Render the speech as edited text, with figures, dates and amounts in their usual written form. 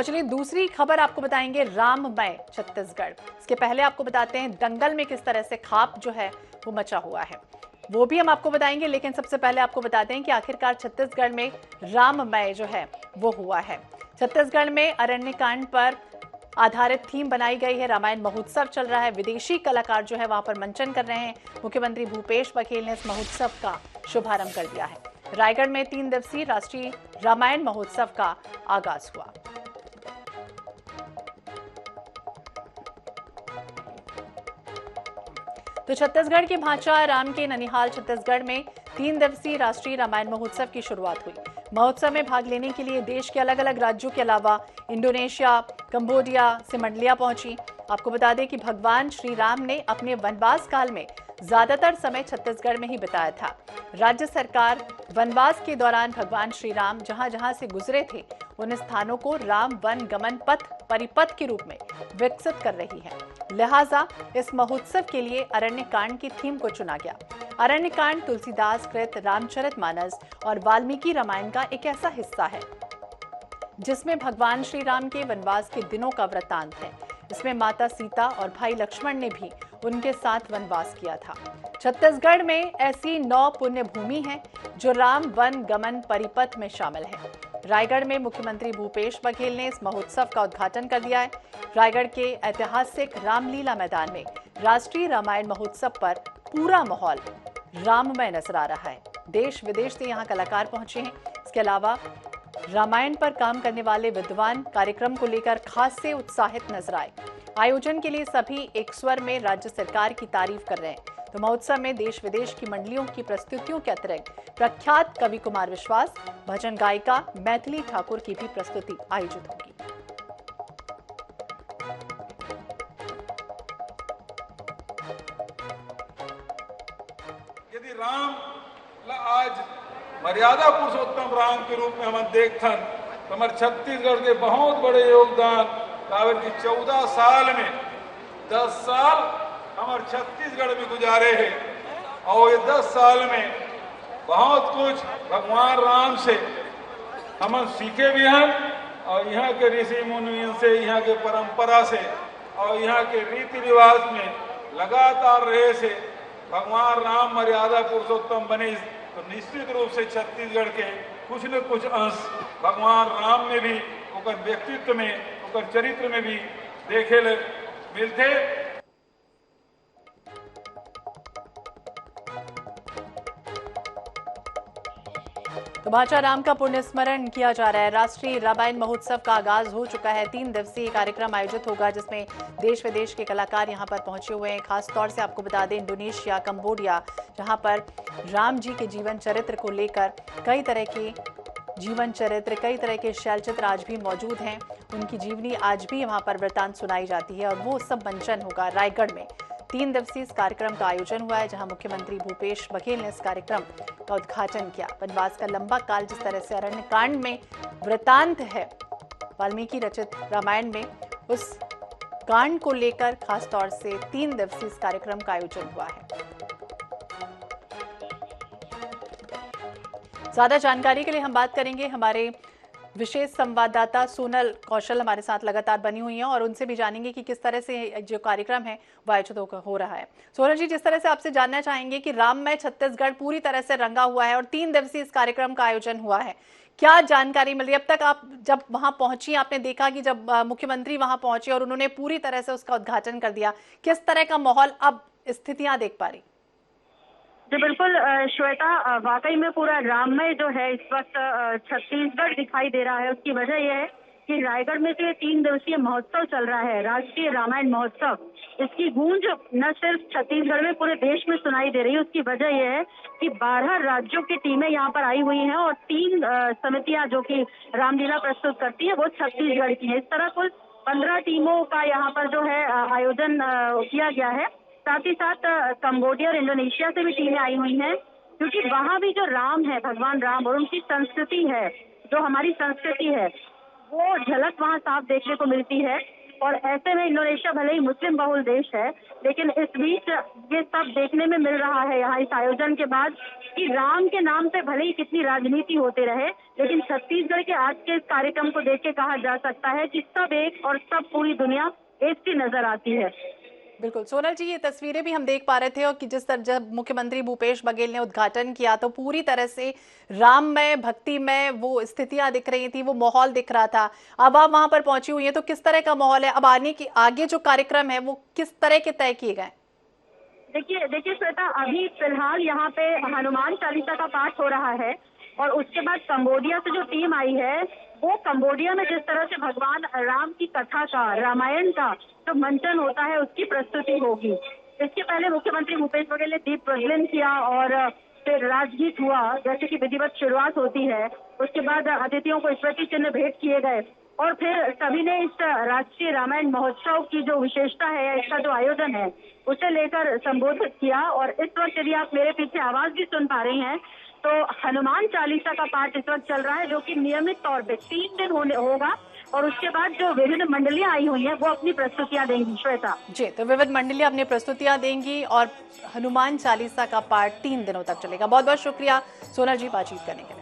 और चलिए दूसरी खबर आपको बताएंगे राममय छत्तीसगढ़। इसके पहले आपको बताते हैं दंगल में किस तरह से खाप जो है वो मचा हुआ है, वो भी हम आपको बताएंगे। लेकिन सबसे पहले आपको बताते हैं कि आखिरकार छत्तीसगढ़ में राममय जो है वो हुआ है। छत्तीसगढ़ में अरण्यकांड पर आधारित थीम बनाई गई है। रामायण महोत्सव चल रहा है, विदेशी कलाकार जो है वहां पर मंचन कर रहे हैं। मुख्यमंत्री भूपेश बघेल ने इस महोत्सव का शुभारंभ कर दिया है। रायगढ़ में 3 दिवसीय राष्ट्रीय रामायण महोत्सव का आगाज हुआ। तो छत्तीसगढ़ के भांचा राम के ननिहाल छत्तीसगढ़ में 3 दिवसीय राष्ट्रीय रामायण महोत्सव की शुरुआत हुई। महोत्सव में भाग लेने के लिए देश के अलग अलग राज्यों के अलावा इंडोनेशिया, कंबोडिया से मंडलियां पहुंची। आपको बता दें कि भगवान श्री राम ने अपने वनवास काल में ज्यादातर समय छत्तीसगढ़ में ही बिताया था। राज्य सरकार वनवास के दौरान भगवान श्री राम जहां जहां से गुजरे थे उन स्थानों को राम वन गमन पथ परिपथ के रूप में विकसित कर रही है। लिहाजा इस महोत्सव के लिए अरण्यकांड की थीम को चुना गया। अरण्यकांड तुलसीदास कृत रामचरितमानस और वाल्मीकि रामायण का एक ऐसा हिस्सा है जिसमें भगवान श्री राम के वनवास के दिनों का वृत्तांत है। इसमें माता सीता और भाई लक्ष्मण ने भी उनके साथ वनवास किया था। छत्तीसगढ़ में ऐसी 9 पुण्य भूमि है जो राम वन गमन परिपथ में शामिल है। रायगढ़ में मुख्यमंत्री भूपेश बघेल ने इस महोत्सव का उद्घाटन कर दिया है। रायगढ़ के ऐतिहासिक रामलीला मैदान में राष्ट्रीय रामायण महोत्सव पर पूरा माहौल राममय नजर आ रहा है। देश विदेश से यहाँ कलाकार पहुंचे हैं। इसके अलावा रामायण पर काम करने वाले विद्वान कार्यक्रम को लेकर खास से उत्साहित नजर आए। आयोजन के लिए सभी एक स्वर में राज्य सरकार की तारीफ कर रहे हैं। तो महोत्सव में देश विदेश की मंडलियों की प्रस्तुतियों के अतिरिक्त प्रख्यात कवि कुमार विश्वास, भजन गायिका मैथिली ठाकुर की भी प्रस्तुति आयोजित होगी। यदि राम आज मर्यादा पुरुषोत्तम राम के रूप में हम देखथन तो हमारे छत्तीसगढ़ के बहुत बड़े योगदान काबर की 14 साल में 10 साल हमारे छत्तीसगढ़ में गुजारे हैं और ये 10 साल में बहुत कुछ भगवान राम से हम सीखे भी हैं और यहाँ के ऋषि मुनियों से, यहाँ के परंपरा से और यहाँ के रीति रिवाज में लगातार रहे से भगवान राम मर्यादा पुरुषोत्तम बने। तो निश्चित रूप से छत्तीसगढ़ के कुछ न कुछ अंश भगवान राम में भी उनका व्यक्तित्व में उनका चरित्र में भी देखे मिलते। तो भांचा राम का पुण्य स्मरण किया जा रहा है। राष्ट्रीय रामायण महोत्सव का आगाज हो चुका है। 3 दिवसीय कार्यक्रम आयोजित होगा जिसमें देश विदेश के कलाकार यहां पर पहुंचे हुए हैं। खास तौर से आपको बता दें इंडोनेशिया, कंबोडिया, जहां पर राम जी के जीवन चरित्र को लेकर कई तरह के जीवन चरित्र, कई तरह के शैल चित्र आज भी मौजूद हैं। उनकी जीवनी आज भी वहां पर वृत्तांत सुनाई जाती है और वो सब मंचन होगा रायगढ़ में। 3 दिवसीय इस कार्यक्रम का आयोजन हुआ है जहां मुख्यमंत्री भूपेश बघेल ने इस कार्यक्रम का उद्घाटन किया। वनवास का लंबा काल जिस तरह से अरण्यकांड में वृत्तांत है वाल्मीकि रचित रामायण में, उस कांड को लेकर खास तौर से 3 दिवसीय इस कार्यक्रम का आयोजन हुआ है। ज्यादा जानकारी के लिए हम बात करेंगे, हमारे विशेष संवाददाता सोनल कौशल हमारे साथ लगातार बनी हुई हैं और उनसे भी जानेंगे कि किस तरह से जो कार्यक्रम है वो आयोजित हो रहा है। सोनल जी, जिस तरह से आपसे जानना चाहेंगे कि राममय छत्तीसगढ़ पूरी तरह से रंगा हुआ है और 3 दिवसीय इस कार्यक्रम का आयोजन हुआ है, क्या जानकारी मिली अब तक? आप जब वहां पहुंची आपने देखा कि जब मुख्यमंत्री वहां पहुंचे और उन्होंने पूरी तरह से उसका उद्घाटन कर दिया, किस तरह का माहौल अब स्थितियां देख पा रही? जी बिल्कुल श्वेता, वाकई में पूरा राममय जो है इस वक्त छत्तीसगढ़ दिखाई दे रहा है। उसकी वजह यह है कि रायगढ़ में जो 3 दिवसीय महोत्सव चल रहा है, राष्ट्रीय रामायण महोत्सव, इसकी गूंज न सिर्फ छत्तीसगढ़ में पूरे देश में सुनाई दे रही है। उसकी वजह यह है कि 12 राज्यों की टीमें यहाँ पर आई हुई हैं और 3 समितियां जो कि रामलीला प्रस्तुत करती है वो छत्तीसगढ़ की है। इस तरह कुल 15 टीमों का यहाँ पर जो है आयोजन किया गया है। साथ ही साथ कंबोडिया और इंडोनेशिया से भी टीमें आई हुई हैं, क्योंकि वहां भी जो राम है, भगवान राम और उनकी संस्कृति है, जो हमारी संस्कृति है, वो झलक वहां साफ देखने को मिलती है। और ऐसे में इंडोनेशिया भले ही मुस्लिम बहुल देश है, लेकिन इस बीच ये सब देखने में मिल रहा है यहाँ इस आयोजन के बाद कि राम के नाम पे भले ही कितनी राजनीति होते रहे, लेकिन छत्तीसगढ़ के आज के इस कार्यक्रम को देख के कहा जा सकता है कि सब एक और सब पूरी दुनिया एक सी नजर आती है। बिल्कुल सोनल जी, ये तस्वीरें भी हम देख पा रहे थे और कि जिस तरह जब मुख्यमंत्री भूपेश बघेल ने उद्घाटन किया तो पूरी तरह से राममय भक्तिमय वो स्थितियां दिख रही थी, वो माहौल दिख रहा था। अब आप वहां पर पहुंची हुई है तो किस तरह का माहौल है? अब आगे जो कार्यक्रम है वो किस तरह के तय किए गए? देखिए श्वेता, अभी फिलहाल यहाँ पे हनुमान चालीसा का पाठ हो रहा है और उसके बाद कंबोडिया से जो टीम आई है वो कंबोडिया में जिस तरह से भगवान राम की कथा का, रामायण का जो मंचन होता है उसकी प्रस्तुति होगी। इसके पहले मुख्यमंत्री भूपेश बघेल ने दीप प्रज्वलन किया और फिर राजगीत हुआ, जैसे कि विधिवत शुरुआत होती है। उसके बाद अतिथियों को स्मृति चिन्ह भेंट किए गए और फिर सभी ने इस राष्ट्रीय रामायण महोत्सव की जो विशेषता है, इसका जो आयोजन है उसे लेकर संबोधित किया। और इस वक्त यदि आप मेरे पीछे आवाज भी सुन पा रही हैं तो हनुमान चालीसा का पाठ इस वक्त चल रहा है, जो कि नियमित तौर पे 3 दिन होगा और उसके बाद जो विभिन्न मंडलियां आई हुई हैं वो अपनी प्रस्तुतियां देंगी। श्वेता जी, तो विविध मंडलियां अपनी प्रस्तुतियां देंगी और हनुमान चालीसा का पाठ 3 दिनों तक चलेगा। बहुत बहुत शुक्रिया सोनल जी बातचीत करने के लिए।